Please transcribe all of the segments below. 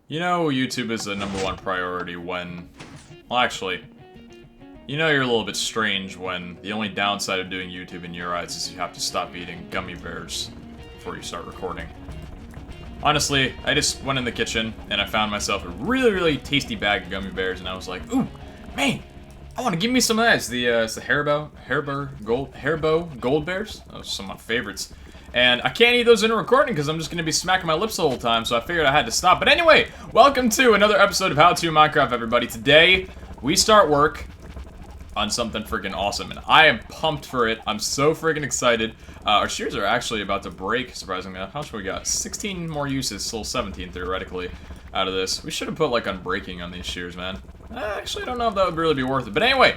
You know YouTube is the #1 priority when... Well, actually, you know you're a little bit strange when the only downside of doing YouTube in your eyes is you have to stop eating gummy bears before you start recording. Honestly, I just went in the kitchen and I found myself a really tasty bag of gummy bears and I was like, ooh, man, I want to give me some of that. It's the Haribo Gold Bears. Those are some of my favorites. And I can't eat those in a recording because I'm just going to be smacking my lips the whole time, so I figured I had to stop. But anyway, welcome to another episode of How To Minecraft, everybody. Today, we start work on something freaking awesome, and I am pumped for it. I'm so freaking excited. Our shears are actually about to break, surprisingly. How much we got? 16 more uses, still 17 theoretically out of this. We should have put like unbreaking on these shears, man. Actually, I don't know if that would really be worth it. But anyway,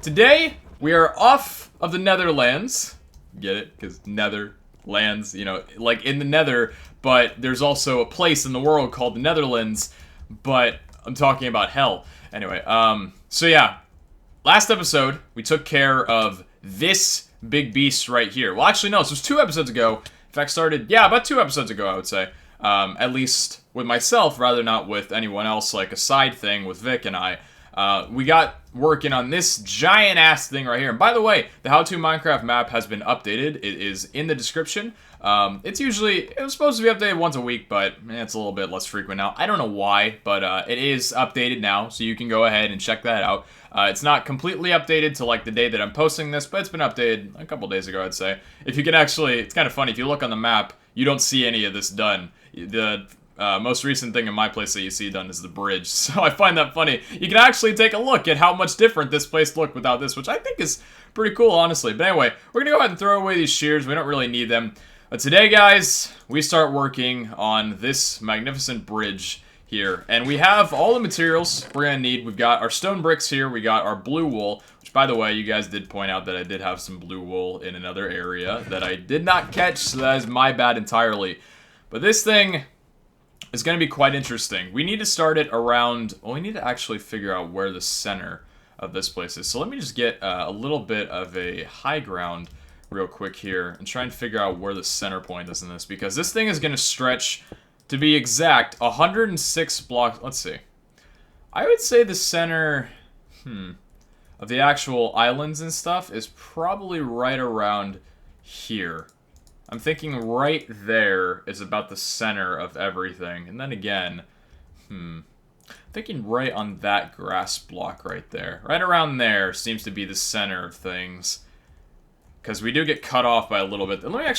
today we are off of the Netherlands. Get it? Because Netherlands, you know, like in the Nether, but there's also a place in the world called the Netherlands, but I'm talking about hell. Anyway, so yeah. Last episode, we took care of this big beast right here. Well, actually, no, this was 2 episodes ago. In fact, started, yeah, about 2 episodes ago, I would say. At least with myself, rather not with anyone else, like a side thing with Vic and I. We got working on this giant-ass thing right here. And by the way, the How To Minecraft map has been updated. It is in the description. It was supposed to be updated once a week, but it's a little bit less frequent now. I don't know why, but it is updated now, so you can go ahead and check that out. It's not completely updated to like the day that I'm posting this, but it's been updated a couple days ago, I'd say. If you can actually, it's kind of funny, if you look on the map, you don't see any of this done. The most recent thing in my place that you see done is the bridge, so I find that funny. You can actually take a look at how much different this place looked without this, which I think is pretty cool, honestly. But anyway, we're gonna go ahead and throw away these shears. We don't really need them. But today, guys, we start working on this magnificent bridge here. And we have all the materials we're gonna need. We've got our stone bricks here. We got our blue wool, which, by the way, you guys did point out that I did have some blue wool in another area that I did not catch, so that is my bad entirely. But this thing is going to be quite interesting. We need to start it around... Well, we need to actually figure out where the center of this place is. So let me just get a little bit of a high ground real quick here and try and figure out where the center point is in this. Because this thing is going to stretch, to be exact, 106 blocks... Let's see. I would say the center... of the actual islands and stuff is probably right around here. I'm thinking right there is about the center of everything. And then again, I'm thinking right on that grass block right there. Right around there seems to be the center of things. Because we do get cut off by a little bit. Let me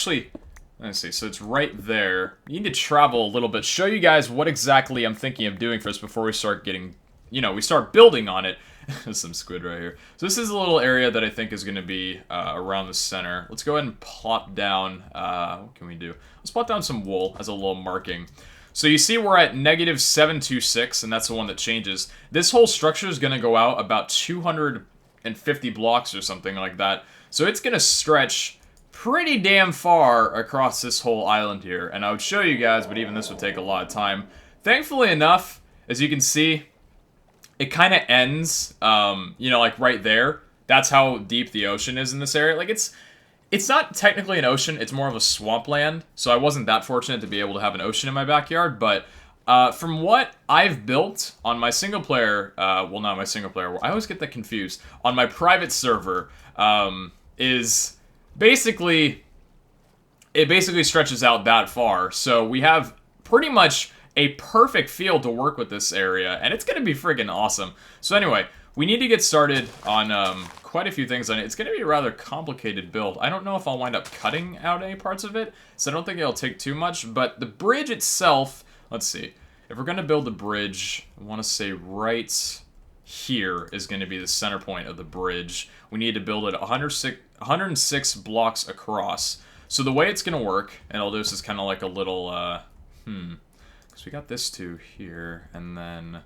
see. So it's right there. You need to travel a little bit. Show you guys what exactly I'm thinking of doing first before we start getting, we start building on it. There's some squid right here. So this is a little area that I think is going to be around the center. Let's go ahead and plop down, what can we do? Let's plop down some wool as a little marking. So you see we're at -726, and that's the one that changes. This whole structure is going to go out about 250 blocks or something like that. So it's going to stretch pretty damn far across this whole island here. And I would show you guys, but even this would take a lot of time. Thankfully enough, as you can see, it kind of ends, like right there. That's how deep the ocean is in this area. Like, it's not technically an ocean. It's more of a swampland. So I wasn't that fortunate to be able to have an ocean in my backyard. But from what I've built on my single player, well, not my single player. I always get that confused. On my private server, is basically, it basically stretches out that far. So we have pretty much a perfect field to work with this area, and it's going to be friggin' awesome. So anyway, we need to get started on quite a few things on it. It's going to be a rather complicated build. I don't know if I'll wind up cutting out any parts of it, so I don't think it'll take too much, but the bridge itself, let's see. If we're going to build a bridge, I want to say right here is going to be the center point of the bridge. We need to build it 106 blocks across. So the way it's going to work, and I'll do this is kind of like a little, so we got this two here, and then...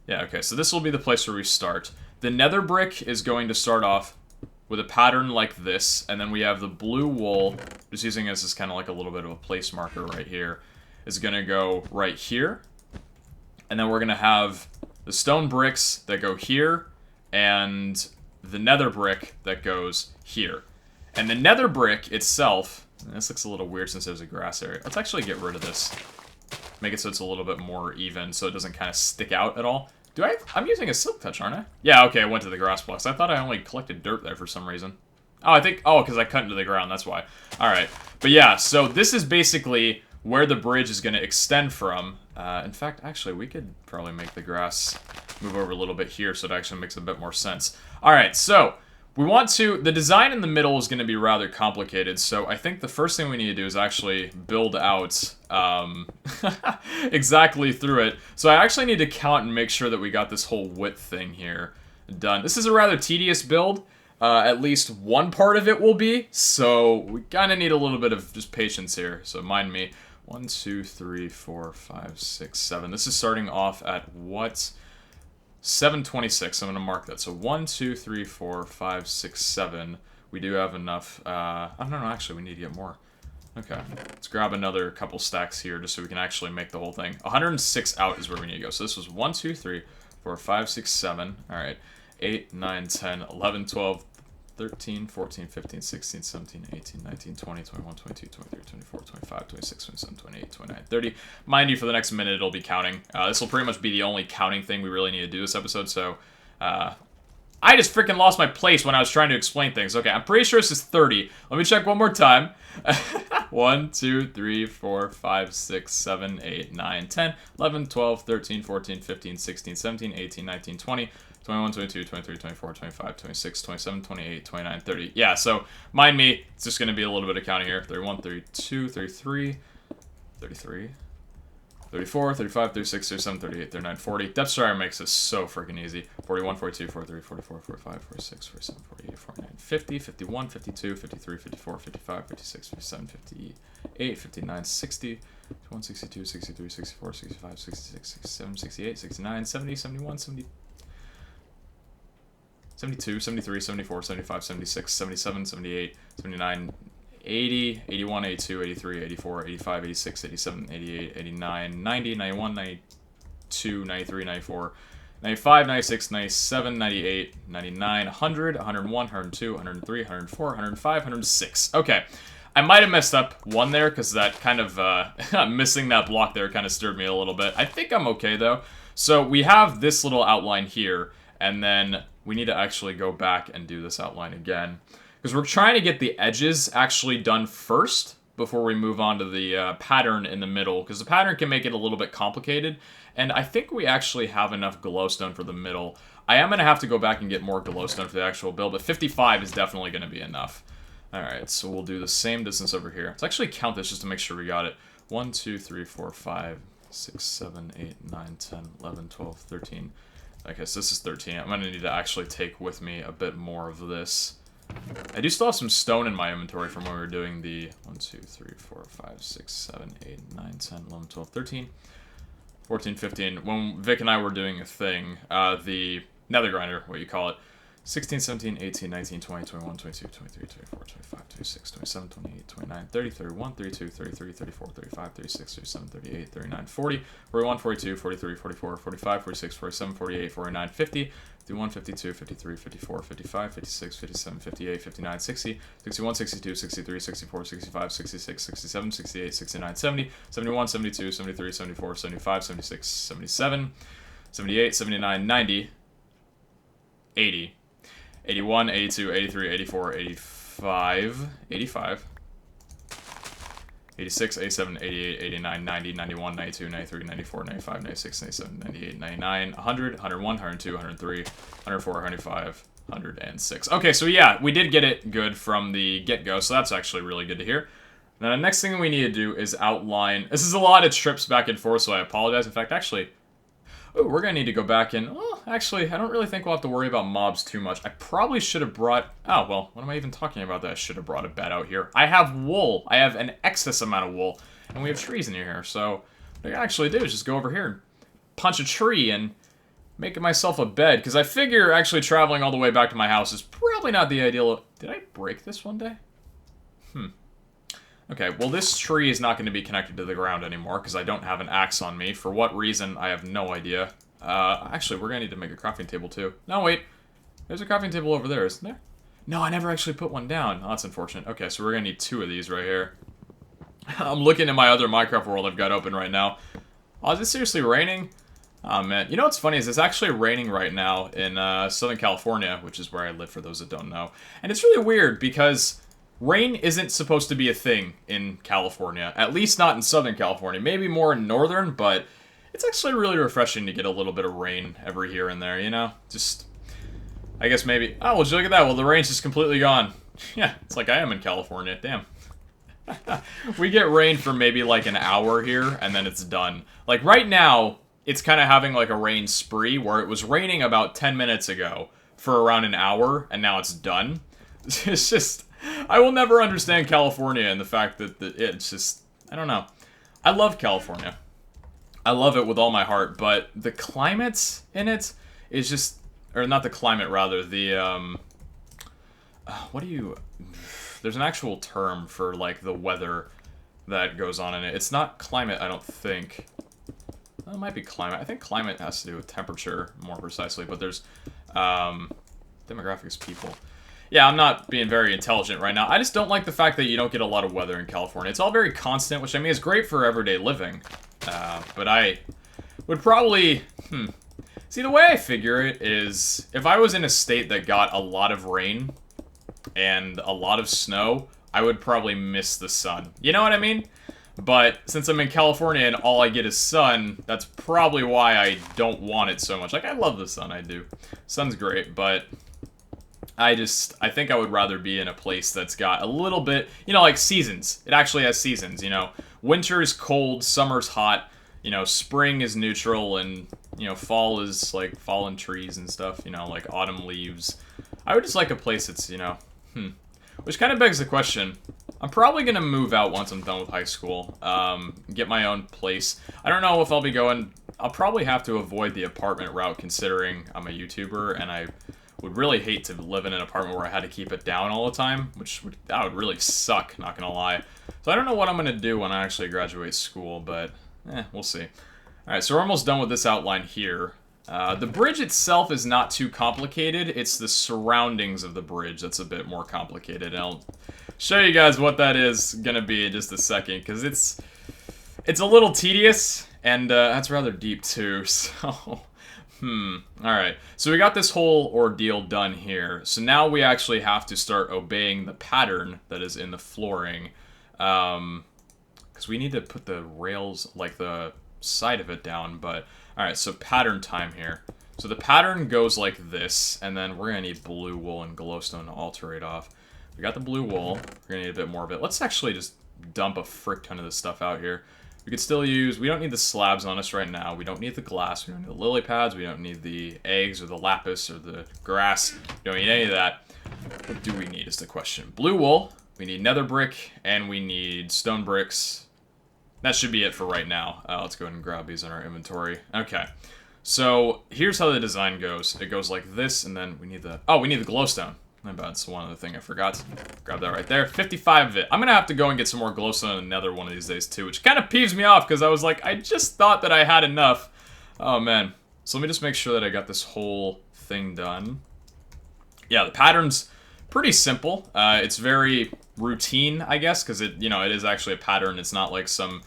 Yeah, okay, so this will be the place where we start. The nether brick is going to start off with a pattern like this, and then we have the blue wool, just using this as kind of like a little bit of a place marker right here, is going to go right here. And then we're going to have the stone bricks that go here, and the nether brick that goes here. And the nether brick itself... This looks a little weird since there's a grass area. Let's actually get rid of this. Make it so it's a little bit more even, so it doesn't kind of stick out at all. I'm using a silk touch, aren't I? Yeah, okay, I went to the grass blocks. I thought I only collected dirt there for some reason. Oh, because I cut into the ground, that's why. Alright, but yeah, so this is basically where the bridge is going to extend from. In fact, actually, we could probably make the grass move over a little bit here so it actually makes a bit more sense. Alright, so the design in the middle is going to be rather complicated, so I think the first thing we need to do is actually build out exactly through it. So I actually need to count and make sure that we got this whole width thing here done. This is a rather tedious build. At least one part of it will be, so we kind of need a little bit of just patience here, so mind me. 1, 2, 3, 4, 5, 6, 7. This is starting off at what? 726. I'm going to mark that. So 1, 2, 3, 4, 5, 6, 7. We do have enough. I don't know, actually, we need to get more. Okay. Let's grab another couple stacks here just so we can actually make the whole thing. 106 out is where we need to go. So this was 1, 2, 3, 4, 5, 6, 7. All right. 8, 9, 10, 11, 12, 13, 14, 15, 16, 17, 18, 19, 20, 21, 22, 23, 24, 25, 26, 27, 28, 29, 30. Mind you, for the next minute, it'll be counting. This will pretty much be the only counting thing we really need to do this episode, so... I just freaking lost my place when I was trying to explain things. Okay, I'm pretty sure this is 30. Let me check one more time. 1, 2, 3, 4, 5, 6, 7, 8, 9, 10, 11, 12, 13, 14, 15, 16, 17, 18, 19, 20... 21, 22, 23, 24, 25, 26, 27, 28, 29, 30. Yeah, so, mind me, it's just going to be a little bit of counting here. 31, 32, 33, 33, 34, 35, 36, 37, 38, 39, 40. Depth Strider makes this so freaking easy. 41, 42, 43, 44, 45, 46, 47, 48, 49, 50, 51, 52, 53, 54, 55, 56, 57, 58, 59, 60, 61, 62, 63, 64, 65, 66, 67, 68, 69, 70, 71, 70... 72, 73, 74, 75, 76, 77, 78, 79, 80, 81, 82, 83, 84, 85, 86, 87, 88, 89, 90, 91, 92, 93, 94, 95, 96, 97, 98, 99, 100, 101, 102, 103, 104, 105, 106. Okay. I might have messed up one there because that kind of, missing that block there kind of stirred me a little bit. I think I'm okay though. So we have this little outline here, and then we need to actually go back and do this outline again. Because we're trying to get the edges actually done first before we move on to the pattern in the middle. Because the pattern can make it a little bit complicated. And I think we actually have enough glowstone for the middle. I am going to have to go back and get more glowstone for the actual build. But 55 is definitely going to be enough. Alright, so we'll do the same distance over here. Let's actually count this just to make sure we got it. 1, 2, 3, 4, 5, 6, 7, 8, 9, 10, 11, 12, 13... Okay, so this is 13. I'm going to need to actually take with me a bit more of this. I do still have some stone in my inventory from when we were doing the 1, 2, 3, 4, 5, 6, 7, 8, 9, 10, 11, 12, 13, 14, 15. When Vic and I were doing a thing, the nether grinder, what you call it, 16, 17, 18, 19, 20, 21, 22, 23, 24, 25, 26, 27, 28, 29, 30, 31, 32, 33, 34, 35, 36, 37, 38, 39, 40, 41, 42, 43, 44, 45, 46, 47, 48, 49, 50, 51, 52, 53, 54, 55, 56, 57, 58, 59, 60, 61, 62, 63, 64, 65, 66, 67, 68, 69, 70, 71, 72, 73, 74, 75, 76, 77, 78, 79, 90, 80. 81, 82, 83, 84, 85, 85, 86, 87, 88, 89, 90, 91, 92, 93, 94, 95, 96, 97, 98, 99, 100, 101, 102, 103, 104, 105, 106. Okay, so yeah, we did get it good from the get-go, so that's actually really good to hear. Now, the next thing we need to do is outline... This is a lot of trips back and forth, so I apologize. In fact, actually... Oh, we're going to need to go back and... Oh, actually, I don't really think we'll have to worry about mobs too much. I probably should have brought... Oh, well, what am I even talking about that I should have brought a bed out here? I have wool. I have an excess amount of wool. And we have trees in here, so... What I can actually do is just go over here and punch a tree and make myself a bed. Because I figure actually traveling all the way back to my house is probably not the ideal... Did I break this one day? Okay, well this tree is not going to be connected to the ground anymore because I don't have an axe on me. For what reason, I have no idea. Actually, we're going to need to make a crafting table too. No, wait. There's a crafting table over there, isn't there? No, I never actually put one down. Oh, that's unfortunate. Okay, so we're going to need 2 of these right here. I'm looking at my other Minecraft world I've got open right now. Oh, is it seriously raining? Oh, man. You know what's funny is it's actually raining right now in Southern California, which is where I live for those that don't know. And it's really weird because rain isn't supposed to be a thing in California. At least not in Southern California. Maybe more in Northern, but it's actually really refreshing to get a little bit of rain every here and there, you know? Just, I guess maybe... Oh, well, look at that. Well, the rain's just completely gone. Yeah, it's like I am in California. Damn. We get rain for maybe like an hour here, and then it's done. Like right now, it's kind of having like a rain spree where it was raining about 10 minutes ago for around an hour, and now it's done. It's just, I will never understand California and the fact that it's just, I don't know. I love California. I love it with all my heart, but the climate in it is just, or not the climate, rather, the, what do you... There's an actual term for, like, the weather that goes on in it. It's not climate, I don't think. Well, it might be climate. I think climate has to do with temperature, more precisely. But there's, demographics, people. Yeah, I'm not being very intelligent right now. I just don't like the fact that you don't get a lot of weather in California. It's all very constant, which, I mean, is great for everyday living. But I would probably... See, the way I figure it is, if I was in a state that got a lot of rain and a lot of snow, I would probably miss the sun. You know what I mean? But since I'm in California and all I get is sun, that's probably why I don't want it so much. Like, I love the sun, I do. Sun's great, but I think I would rather be in a place that's got a little bit, you know, like seasons. It actually has seasons, you know. Winter is cold, summer's hot, you know, spring is neutral, and, you know, fall is, like, fallen trees and stuff, you know, like autumn leaves. I would just like a place that's, you know, which kind of begs the question. I'm probably going to move out once I'm done with high school, get my own place. I don't know if I'll be going... I'll probably have to avoid the apartment route considering I'm a YouTuber, and I would really hate to live in an apartment where I had to keep it down all the time, that would really suck, not gonna lie. So I don't know what I'm going to do when I actually graduate school, but we'll see. Alright, so we're almost done with this outline here. The bridge itself is not too complicated. It's the surroundings of the bridge that's a bit more complicated. And I'll show you guys what that is gonna be in just a second, because it's a little tedious, and that's rather deep too, so... Alright, so we got this whole ordeal done here. So now we actually have to start obeying the pattern that is in the flooring. Because we need to put the rails, like the side of it down, but... Alright, so pattern time here. So the pattern goes like this, and then we're gonna need blue wool and glowstone to alter it off. We got the blue wool, we're gonna need a bit more of it. Let's actually just dump a frick ton of this stuff out here. We could still use, we don't need the slabs on us right now, we don't need the glass, we don't need the lily pads, we don't need the eggs or the lapis or the grass, we don't need any of that. What do we need is the question. Blue wool, we need nether brick, and we need stone bricks. That should be it for right now. Let's go ahead and grab these in our inventory. Okay, so here's how the design goes. It goes like this, and then we need the, we need the glowstone. My bad, it's one other thing I forgot. Grab that right there. 55 of it. I'm gonna have to go and get some more glowstone and nether one of these days too, which kind of peeves me off because I was like, I just thought that I had enough. Oh man. So let me just make sure that I got this whole thing done. Yeah, the pattern's pretty simple. It's very routine, I guess, because it is actually a pattern. It's not like some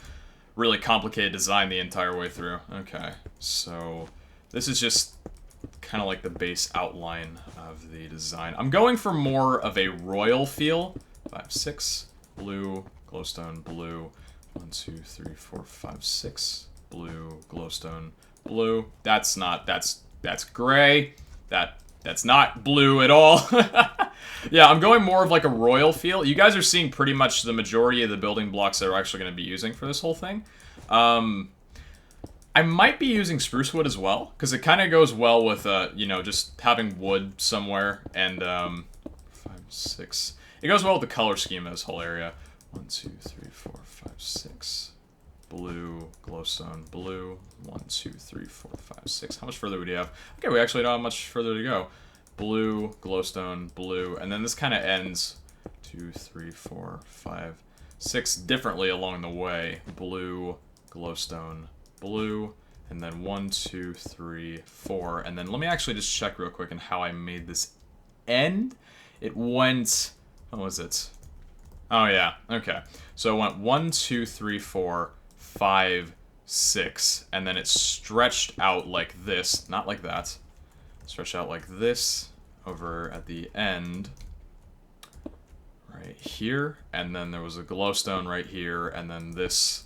really complicated design the entire way through. Okay, so this is just kind of like the base outline of the design. I'm going for more of a royal feel. 5, 6, blue, glowstone, blue. 1, 2, 3, 4, 5, 6, blue, glowstone, blue. That's gray. That's not blue at all. Yeah, I'm going more of like a royal feel. You guys are seeing pretty much the majority of the building blocks that we're actually going to be using for this whole thing. I might be using spruce wood as well, because it kind of goes well with, just having wood somewhere, and, 5, 6. It goes well with the color scheme of this whole area. 1, 2, 3, 4, 5, 6. Blue, glowstone, blue. 1, 2, 3, 4, 5, 6. How much further would you have? Okay, we actually don't have much further to go. Blue, glowstone, blue, and then this kind of ends 2, 3, 4, 5, 6 differently along the way. Blue, glowstone, blue, and then 1, 2, 3, 4, and then let me actually just check real quick on how I made this end. It went, what was it? Oh yeah, okay. So it went 1, 2, 3, 4, 5, 6, and then it's stretched out like this, not like that. Stretched out like this over at the end, right here, and then there was a glowstone right here, and then this.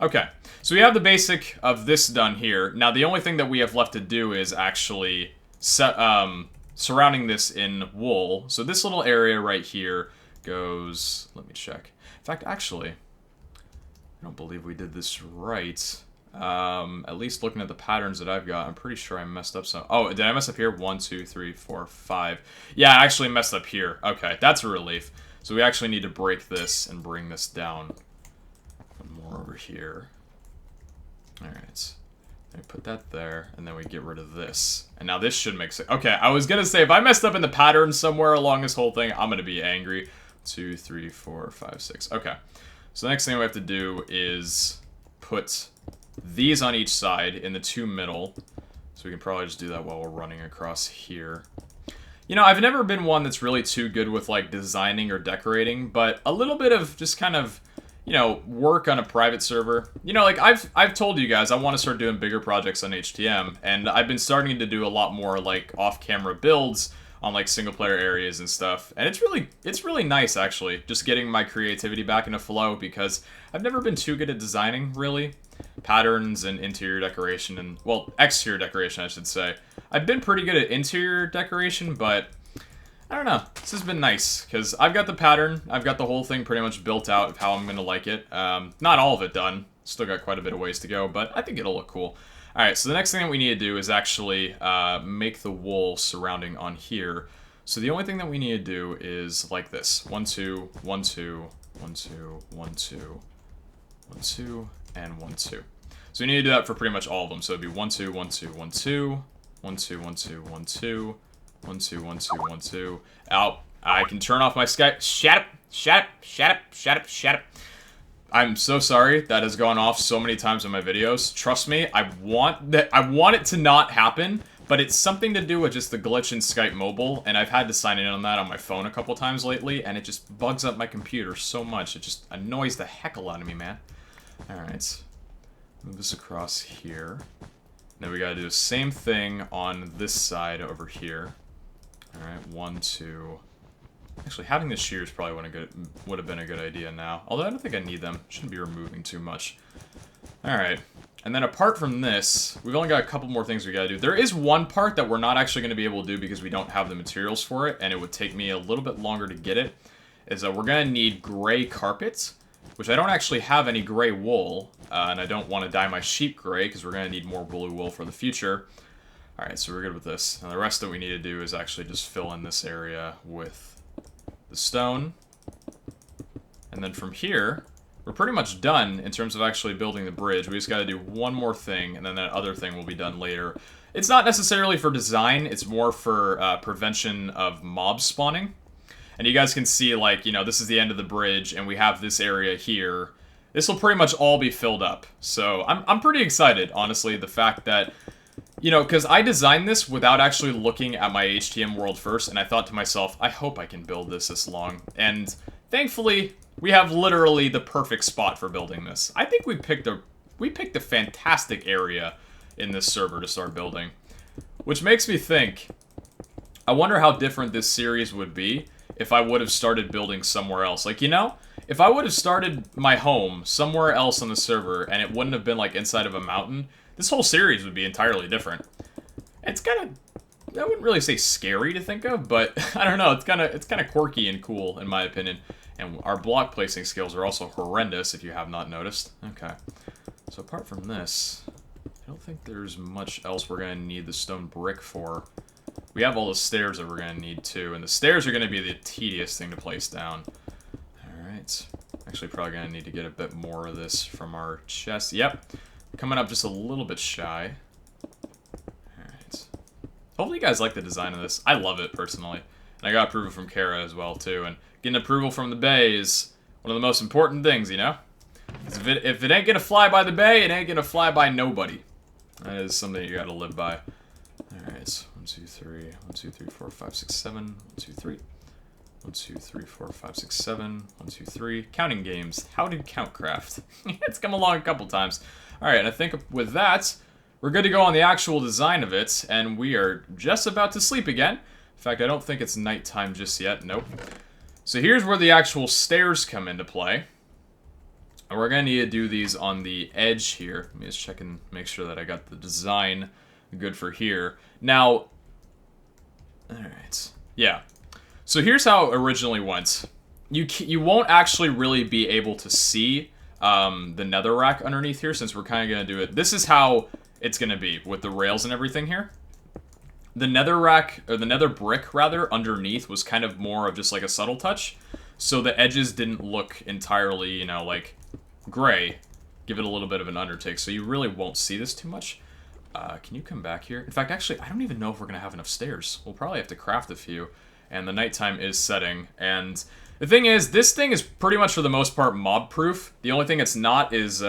Okay, so we have the basic of this done here. Now the only thing that we have left to do is actually set, surrounding this in wool. So this little area right here goes, let me check. In fact, actually, I don't believe we did this right. At least looking at the patterns that I've got, I'm pretty sure I messed up some. Oh, did I mess up here? 1, 2, 3, 4, 5. Yeah, I actually messed up here. Okay, that's a relief. So we actually need to break this and bring this down. More over here. Alright. We put that there, and then we get rid of this. And now this should make sense. Okay, I was gonna say, if I messed up in the pattern somewhere along this whole thing, I'm gonna be angry. 2, 3, 4, 5, 6. Okay. So the next thing we have to do is put these on each side in the 2 middle. So we can probably just do that while we're running across here. You know, I've never been one that's really too good with, like, designing or decorating, but a little bit of just kind of, you know, work on a private server. You know, like, I've told you guys I want to start doing bigger projects on HTM, and I've been starting to do a lot more, like, off-camera builds on, like, single-player areas and stuff. And it's really nice, actually, just getting my creativity back into flow, because I've never been too good at designing, really. Patterns and interior decoration and, well, exterior decoration, I should say. I've been pretty good at interior decoration, but I don't know. This has been nice, because I've got the pattern. I've got the whole thing pretty much built out of how I'm going to like it. Not all of it done. Still got quite a bit of ways to go, but I think it'll look cool. Alright, so the next thing that we need to do is actually make the wool surrounding on here. So the only thing that we need to do is like this. 1, 2, 1, 2, 1, 2, 1, 2, 1, 2, and 1, 2. So we need to do that for pretty much all of them. So it'd be 1, 2, 1, 2, 1, 2, 1, 2, 1, 2, 1, 2, 1, 2, 1, 2, 1, 2. Out. I can turn off my Skype. Shut up. Shut up. Shut up. Shut up. Shut up. I'm so sorry that has gone off so many times in my videos. Trust me, I want it to not happen, but it's something to do with just the glitch in Skype Mobile, and I've had to sign in on that on my phone a couple times lately, and it just bugs up my computer so much. It just annoys the heck out of me, man. Alright. Move this across here. Then we gotta do the same thing on this side over here. Alright, 1, 2. Actually, having the shears probably would have been a good idea now. Although I don't think I need them. Shouldn't be removing too much. Alright. And then apart from this, we've only got a couple more things we gotta do. There is one part that we're not actually going to be able to do because we don't have the materials for it, and it would take me a little bit longer to get it, is that we're going to need gray carpet, which I don't actually have any gray wool, and I don't want to dye my sheep gray because we're going to need more blue wool for the future. Alright, so we're good with this. And the rest that we need to do is actually just fill in this area with the stone. And then from here, we're pretty much done in terms of actually building the bridge. We just got to do one more thing, and then that other thing will be done later. It's not necessarily for design, it's more for prevention of mob spawning. And you guys can see, like, you know, this is the end of the bridge, and we have this area here. This will pretty much all be filled up. So I'm pretty excited, honestly, the fact that, you know, because I designed this without actually looking at my HTM world first, and I thought to myself, I hope I can build this long. And thankfully, we have literally the perfect spot for building this. I think we picked a fantastic area in this server to start building. Which makes me think, I wonder how different this series would be if I would have started building somewhere else. Like, you know, if I would have started my home somewhere else on the server and it wouldn't have been like inside of a mountain, this whole series would be entirely different. It's kind of, I wouldn't really say scary to think of, but I don't know, it's kind of quirky and cool in my opinion. And our block placing skills are also horrendous if you have not noticed. Okay. So apart from this, I don't think there's much else we're going to need the stone brick for. We have all the stairs that we're going to need too, and the stairs are going to be the tedious thing to place down. Alright. Actually probably going to need to get a bit more of this from our chest. Yep. Coming up just a little bit shy. Alright. Hopefully you guys like the design of this. I love it, personally. And I got approval from Kara as well, too. And getting approval from the Bay is one of the most important things, you know? If it ain't gonna fly by the Bay, it ain't gonna fly by nobody. That is something you gotta live by. Alright, so 1, 2, 3, 1, 2, 3, 4, 5, 6, 7, 1, 2, 3. 1, 2, 3, 4, 5, 6, 7. 1, 2, 3. Counting games. How did Countcraft? It's come along a couple times. Alright, and I think with that, we're good to go on the actual design of it, and we are just about to sleep again. In fact, I don't think it's nighttime just yet. Nope. So here's where the actual stairs come into play. And we're going to need to do these on the edge here. Let me just check and make sure that I got the design good for here. Now, alright. Yeah. So here's how it originally went. You won't actually really be able to see the netherrack underneath here, since we're kind of going to do it. This is how it's going to be with the rails and everything here. The netherrack, or the nether brick rather, underneath was kind of more of just like a subtle touch. So the edges didn't look entirely, you know, like gray. Give it a little bit of an undertake, so you really won't see this too much. Can you come back here? In fact, actually, I don't even know if we're going to have enough stairs. We'll probably have to craft a few. And the nighttime is setting. And the thing is, this thing is pretty much for the most part mob-proof. The only thing it's not is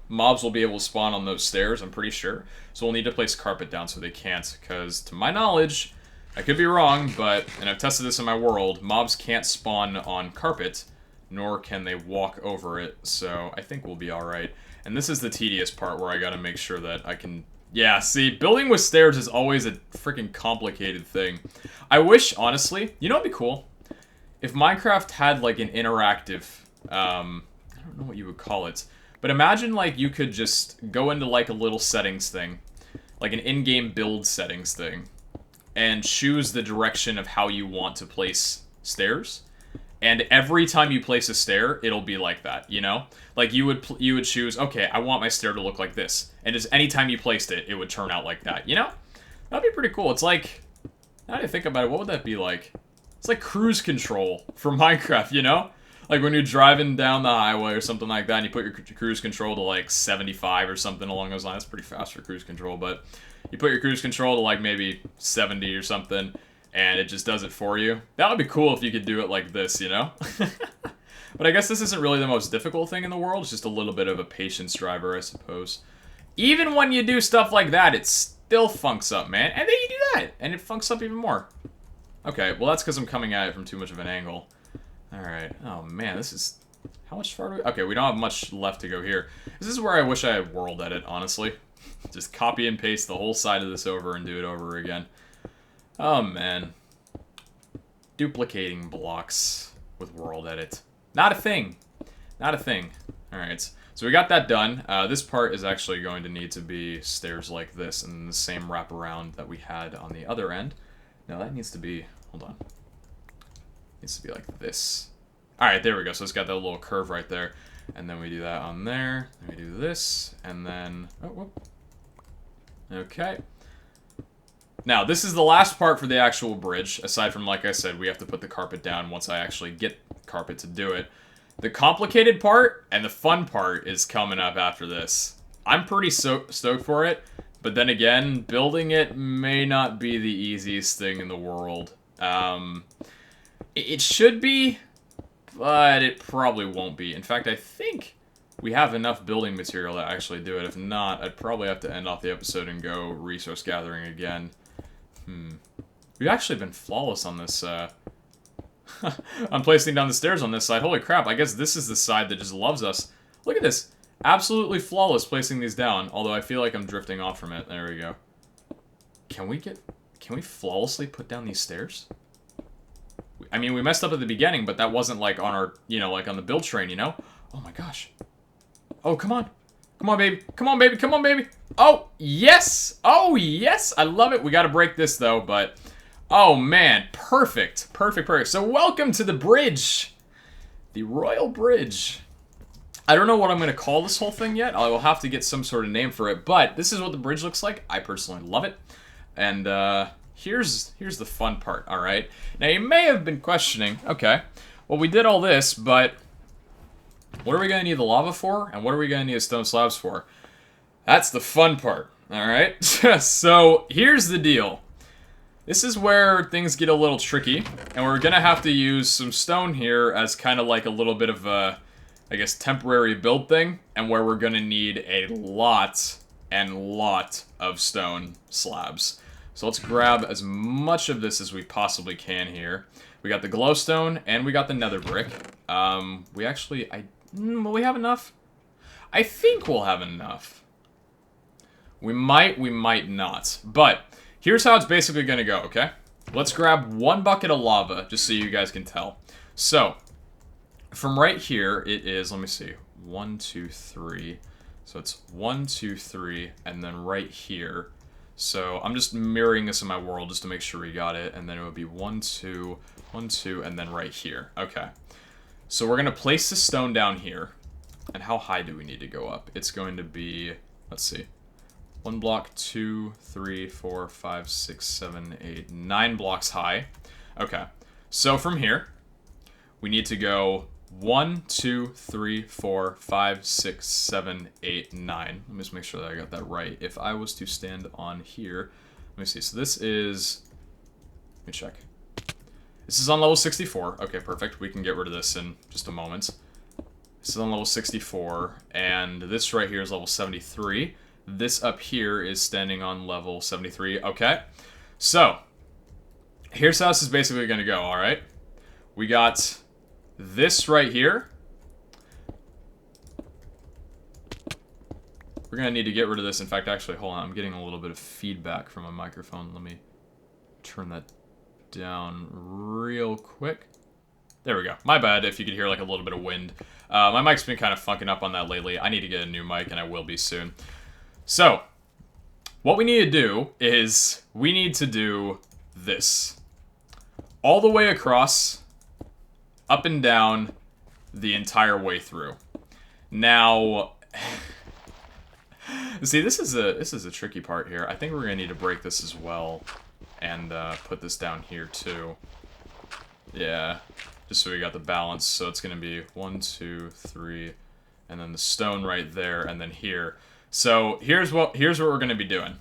mobs will be able to spawn on those stairs, I'm pretty sure. So we'll need to place carpet down so they can't. Because, to my knowledge, I could be wrong, but, and I've tested this in my world, mobs can't spawn on carpet, nor can they walk over it. So I think we'll be alright. And this is the tedious part where I gotta make sure that I can... Yeah, see, building with stairs is always a freaking complicated thing. I wish, honestly, you know what'd be cool? If Minecraft had, like, an interactive, I don't know what you would call it, but imagine, like, you could just go into, like, a little settings thing, like an in-game build settings thing, and choose the direction of how you want to place stairs. And every time you place a stair, it'll be like that, you know? Like, you would choose, okay, I want my stair to look like this. And just any time you placed it, it would turn out like that, you know? That'd be pretty cool. It's like, now that I think about it, what would that be like? It's like cruise control for Minecraft, you know? Like when you're driving down the highway or something like that, and you put your cruise control to like 75 or something along those lines. That's pretty fast for cruise control, but you put your cruise control to like maybe 70 or something, and it just does it for you. That would be cool if you could do it like this, you know? But I guess this isn't really the most difficult thing in the world. It's just a little bit of a patience driver, I suppose. Even when you do stuff like that, it still funks up, man. And then you do that, and it funks up even more. Okay, well that's because I'm coming at it from too much of an angle. Alright. Oh man, this is... How much farther? Okay, we don't have much left to go here. This is where I wish I had world edit, honestly. Just copy and paste the whole side of this over and do it over again. Oh man. Duplicating blocks with world edit. Not a thing. Not a thing. Alright, so we got that done. This part is actually going to need to be stairs like this and the same wraparound that we had on the other end. No, that needs to be... Hold on. Needs to be like this. Alright, there we go. So it's got that little curve right there. And then we do that on there. Then we do this. And then... Oh, whoop. Okay. Now, this is the last part for the actual bridge. Aside from, like I said, we have to put the carpet down once I actually get carpet to do it. The complicated part and the fun part is coming up after this. I'm pretty stoked for it. But then again, building it may not be the easiest thing in the world. It should be, but it probably won't be. In fact, I think we have enough building material to actually do it. If not, I'd probably have to end off the episode and go resource gathering again. We've actually been flawless on this, I'm placing down the stairs on this side. Holy crap, I guess this is the side that just loves us. Look at this. Absolutely flawless placing these down, although I feel like I'm drifting off from it. There we go. Can we flawlessly put down these stairs? I mean, we messed up at the beginning, but that wasn't like on our, you know, like on the build train, you know? Oh my gosh. Oh, come on. Come on, baby. Come on, baby. Come on, baby. Oh, yes. Oh, yes. I love it. We got to break this, though, but... Oh, man. Perfect. Perfect, perfect. So, welcome to the bridge. The Royal Bridge. I don't know what I'm going to call this whole thing yet. I will have to get some sort of name for it, but this is what the bridge looks like. I personally love it. And, here's the fun part, alright? Now, you may have been questioning, okay, well, we did all this, but what are we going to need the lava for, and what are we going to need the stone slabs for? That's the fun part, alright? So, here's the deal. This is where things get a little tricky, and we're going to have to use some stone here as kind of like a little bit of a, I guess, temporary build thing, and where we're going to need a lot and lot of stone slabs. So let's grab as much of this as we possibly can here. We got the glowstone, and we got the nether brick. We actually, will we have enough? I think we'll have enough. We might not. But, here's how it's basically gonna go, okay? Let's grab 1 bucket of lava, just so you guys can tell. So, from right here, it is, let me see, 1, 2, 3. So it's 1, 2, 3, and then right here. So I'm just mirroring this in my world just to make sure we got it, and then it would be 1, 2, 1, 2, and then right here. Okay. So we're gonna place the stone down here. And how high do we need to go up? It's going to be, let's see, 1 block, 2, 3, 4, 5, 6, 7, 8, 9 blocks high. Okay. So from here, we need to go 1, 2, 3, 4, 5, 6, 7, 8, 9. Let me just make sure that I got that right. If I was to stand on here, let me see. So this is, let me check. This is on level 64. Okay, perfect. We can get rid of this in just a moment. This is on level 64, and this right here is level 73. This up here is standing on level 73. Okay, so here's how this is basically going to go, alright? We got this right here. We're going to need to get rid of this. In fact, actually, hold on. I'm getting a little bit of feedback from my microphone. Let me turn that down real quick. There we go. My bad if you could hear like a little bit of wind. My mic's been kind of funking up on that lately. I need to get a new mic, and I will be soon. So, what we need to do is we need to do this. All the way across, up and down, the entire way through. Now, see, this is a tricky part here. I think we're gonna need to break this as well, and put this down here too. Yeah, just so we got the balance. So it's gonna be 1, 2, 3, and then the stone right there, and then here. So here's what we're gonna be doing.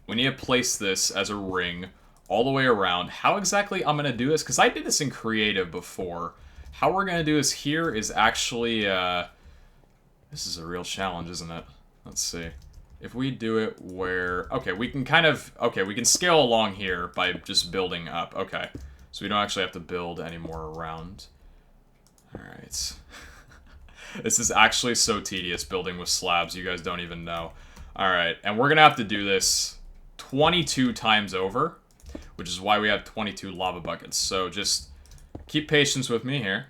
We need to place this as a ring all the way around. How exactly I'm gonna do this? Because I did this in creative before. How we're gonna do this here is actually this is a real challenge, isn't it? Let's see. If we do it where, okay, we can kind of, okay, we can scale along here by just building up. Okay, so we don't actually have to build any more around. All right. This is actually so tedious building with slabs. You guys don't even know. All right, and we're gonna have to do this 22 times over, which is why we have 22 lava buckets. So just keep patience with me here.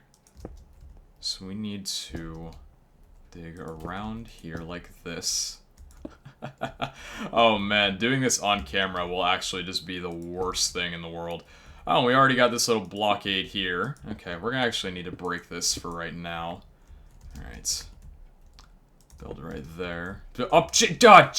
So we need to dig around here like this. Oh man, doing this on camera will actually just be the worst thing in the world. Oh, we already got this little blockade here. Okay, we're gonna actually need to break this for right now. Alright. Build right there. Oh, Jesus.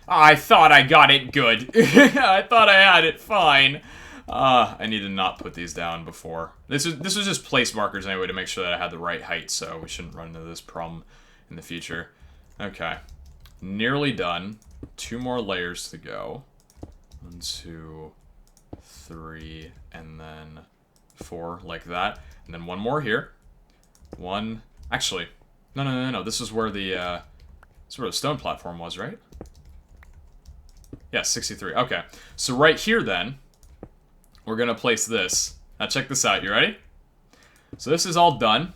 I thought I got it good. I thought I had it fine. I need to not put these down before. This was just place markers anyway to make sure that I had the right height, so we shouldn't run into this problem in the future. Okay. Nearly done. 2 more layers to go. 1, 2, 3, and then 4, like that. And then 1 more here. 1. Actually, no. This is where the stone platform was, right? Yeah, 63. Okay. So right here, then, we're gonna place this. Now check this out. You ready? So this is all done.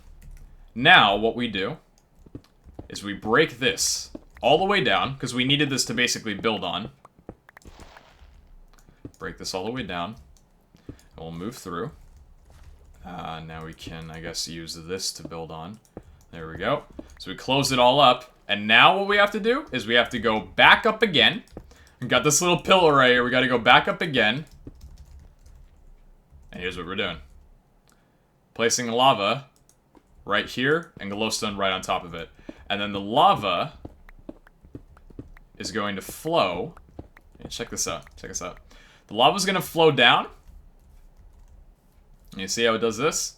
Now what we do is we break this all the way down, because we needed this to basically build on. Break this all the way down. And we'll move through. Now we can, I guess, use this to build on. There we go. So we close it all up. And now what we have to do is we have to go back up again. We've got this little pillar right here. We got to go back up again. And here's what we're doing. Placing lava right here and glowstone right on top of it. And then the lava is going to flow. Yeah, check this out. Check this out. The lava's going to flow down. You see how it does this?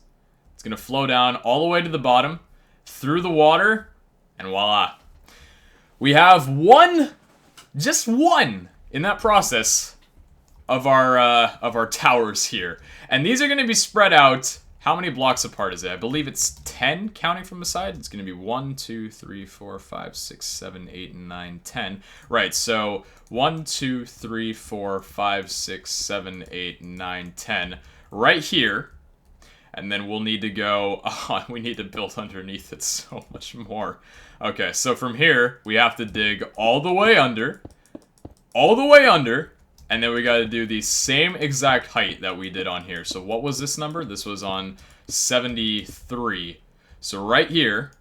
It's going to flow down all the way to the bottom, through the water, and voila. We have just one, in that process of our towers here. And these are going to be spread out How many blocks apart is it? I believe it's 10 counting from the side. It's going to be 1, 2, 3, 4, 5, 6, 7, 8, 9, 10. Right, so 1, 2, 3, 4, 5, 6, 7, 8, 9, 10. Right here. And then we'll need to go... Oh, we need to build underneath it so much more. Okay, so from here, we have to dig all the way under. All the way under. And then we got to do the same exact height that we did on here. So what was this number? This was on 73. So right here,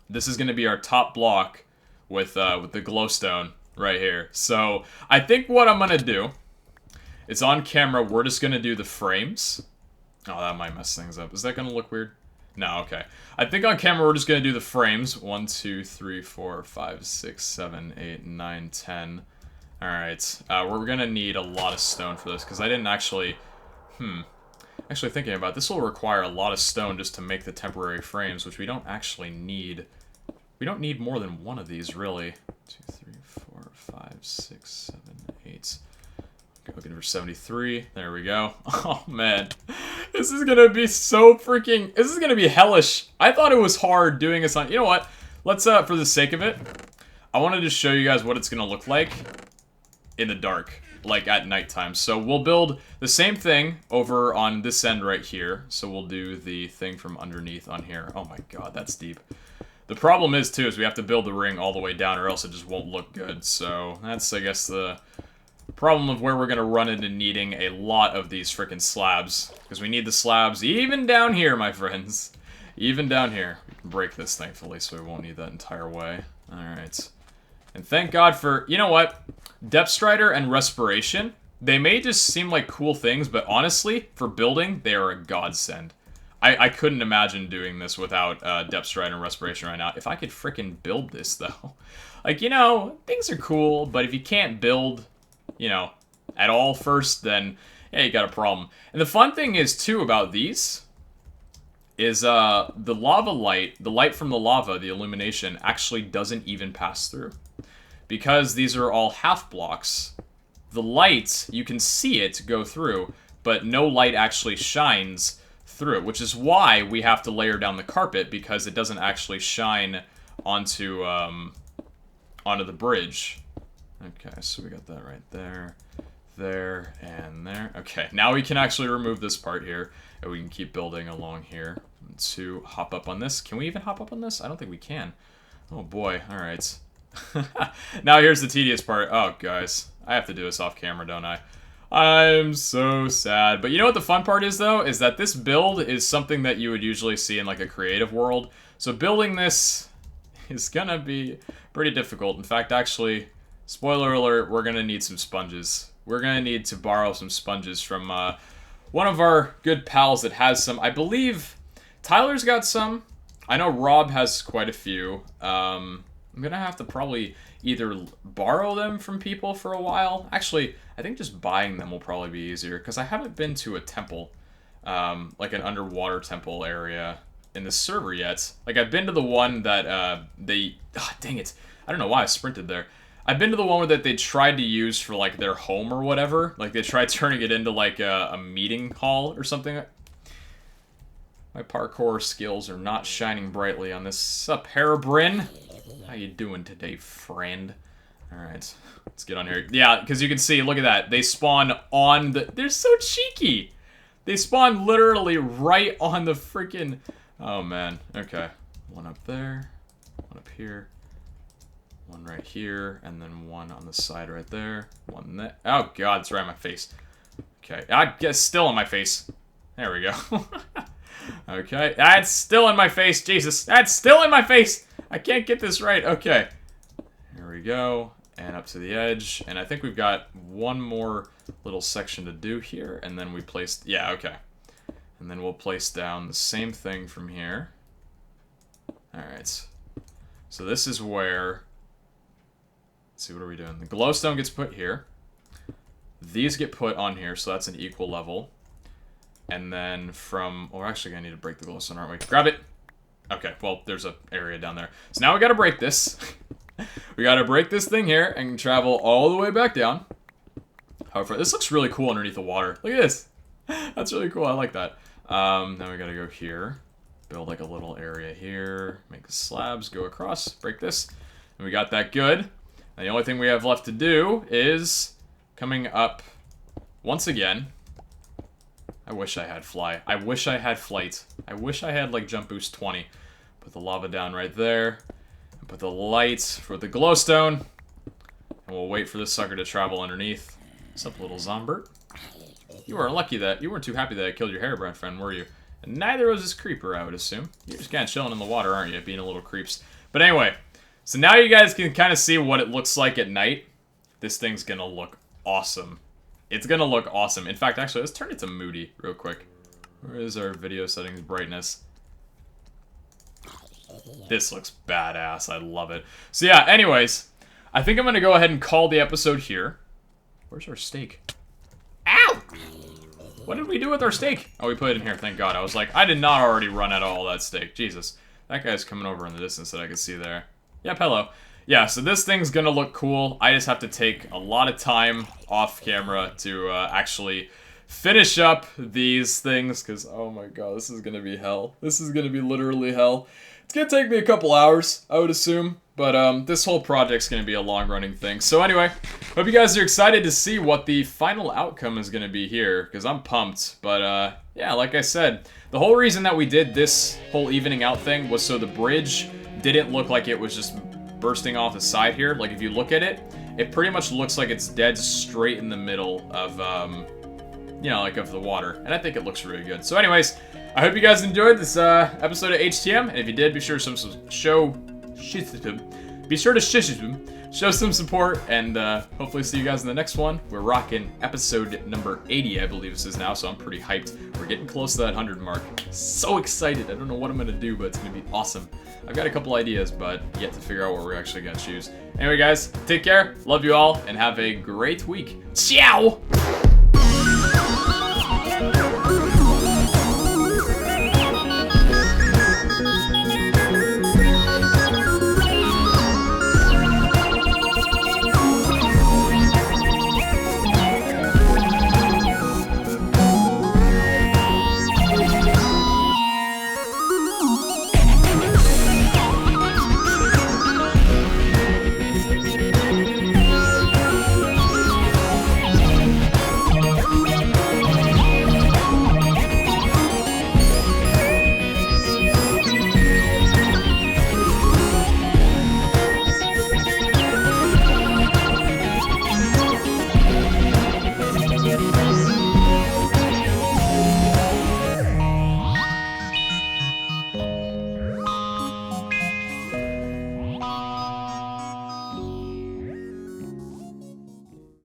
this is going to be our top block with the glowstone right here. So I think what I'm going to do is on camera, we're just going to do the frames. Oh, that might mess things up. Is that going to look weird? No, okay. I think on camera, we're just going to do the frames. 1, 2, 3, 4, 5, 6, 7, 8, 9, 10... Alright, we're gonna need a lot of stone for this, because I didn't actually... Actually thinking about it, this will require a lot of stone just to make the temporary frames, which we don't actually need. We don't need more than one of these, really. 2, 3, 4, 5, 6, 7, 8... Okay, looking for 73. There we go. Oh, man. This is gonna be so freaking... This is gonna be hellish. I thought it was hard doing this on... You know what? Let's, for the sake of it, I wanted to show you guys what it's gonna look like in the dark, like at nighttime. So we'll build the same thing over on this end right here. So we'll do the thing from underneath on here. Oh my god, that's deep. The problem is, too, is we have to build the ring all the way down or else it just won't look good. So that's, I guess, the problem of where we're going to run into needing a lot of these frickin' slabs. Because we need the slabs even down here, my friends. Even down here. We can break this, thankfully, so we won't need that entire way. Alright. And thank God for, you know what? Depth Strider and Respiration, they may just seem like cool things, but honestly, for building, they are a godsend. I couldn't imagine doing this without Depth Strider and Respiration right now. If I could frickin' build this, though. Like, you know, things are cool, but if you can't build, you know, at all first, then, yeah, you got a problem. And the fun thing is, too, about these is the lava light, the light from the lava, the illumination, actually doesn't even pass through. Because these are all half blocks, the light, you can see it go through, but no light actually shines through it, which is why we have to layer down the carpet, because it doesn't actually shine onto, onto the bridge. Okay, so we got that right there, there, and there. Okay, now we can actually remove this part here, and we can keep building along here to hop up on this. Can we even hop up on this? I don't think we can. Oh boy, alright. Now here's the tedious part. Oh, guys. I have to do this off camera, don't I? I'm so sad. But you know what the fun part is, though? Is that this build is something that you would usually see in, like, a creative world. So building this is gonna be pretty difficult. In fact, actually, spoiler alert, we're gonna need some sponges. We're gonna need to borrow some sponges from one of our good pals that has some. I believe Tyler's got some. I know Rob has quite a few. I'm gonna have to probably either borrow them from people for a while. Actually, I think just buying them will probably be easier, because I haven't been to a temple, like an underwater temple area in the server yet. Like, I've been to the one that, dang it. I don't know why I sprinted there. I've been to the one that they tried to use for, like, their home or whatever. Like, they tried turning it into, like, a meeting hall or something. My parkour skills are not shining brightly on this. Sup, Herobrine? How you doing today, friend? Alright, let's get on here. Yeah, because you can see, look at that. They spawn on the... They're so cheeky! They spawn literally right on the freaking... Oh, man. Okay. One up there. One up here. One right here. And then one on the side right there. One there. Oh, God, it's right on my face. Okay. I guess still on my face. There we go. Okay. That's still in my face. Jesus. That's still in my face! I can't get this right. Okay. Here we go. And up to the edge. And I think we've got one more little section to do here. And then we place... Yeah, okay. And then we'll place down the same thing from here. Alright. So this is where... Let's see, what are we doing? The glowstone gets put here. These get put on here, so that's an equal level. And then from... Oh, we're actually going to need to break the glowstone, aren't we? Grab it! Okay, well, there's an area down there. So now we gotta break this. We gotta break this thing here and travel all the way back down. However, this looks really cool underneath the water. Look at this. That's really cool. I like that. Then we gotta go here. Build like a little area here. Make the slabs go across. Break this. And we got that good. And the only thing we have left to do is coming up once again. I wish I had fly. I wish I had flight. I wish I had like jump boost 20. Put the lava down right there. And put the lights for the glowstone. And we'll wait for this sucker to travel underneath. What's up, little Zombert? You are lucky that you weren't too happy that I killed your Hairbrand friend, were you? And neither was this creeper, I would assume. You're just kind of chilling in the water, aren't you? Being a little creeps. But anyway, so now you guys can kind of see what it looks like at night. This thing's gonna look awesome. It's gonna look awesome. In fact, actually, let's turn it to moody real quick. Where is our video settings brightness? This looks badass. I love it. So yeah, anyways, I think I'm gonna go ahead and call the episode here. Where's our steak? Ow! What did we do with our steak? Oh, we put it in here, thank God. I was like, I did not already run out of all that steak. Jesus. That guy's coming over in the distance that I could see there. Yep, hello. Yeah, so this thing's gonna look cool. I just have to take a lot of time off camera to actually finish up these things, because, oh my God, this is gonna be hell. This is gonna be literally hell. It's gonna take me a couple hours, I would assume. But this whole project's going to be a long-running thing. So anyway, hope you guys are excited to see what the final outcome is going to be here, because I'm pumped. But yeah, like I said, the whole reason that we did this whole evening out thing was so the bridge didn't look like it was just bursting off the side here. Like, if you look at it, it pretty much looks like it's dead straight in the middle of, you know, like of the water. And I think it looks really good. So anyways, I hope you guys enjoyed this episode of HTM. And if you did, be sure to show some support, and hopefully see you guys in the next one. We're rocking episode number 80, I believe this is now, so I'm pretty hyped. We're getting close to that 100 mark. So excited. I don't know what I'm gonna do, but it's gonna be awesome. I've got a couple ideas, but yet to figure out what we're actually gonna choose. Anyway, guys, take care, love you all, and have a great week. Ciao!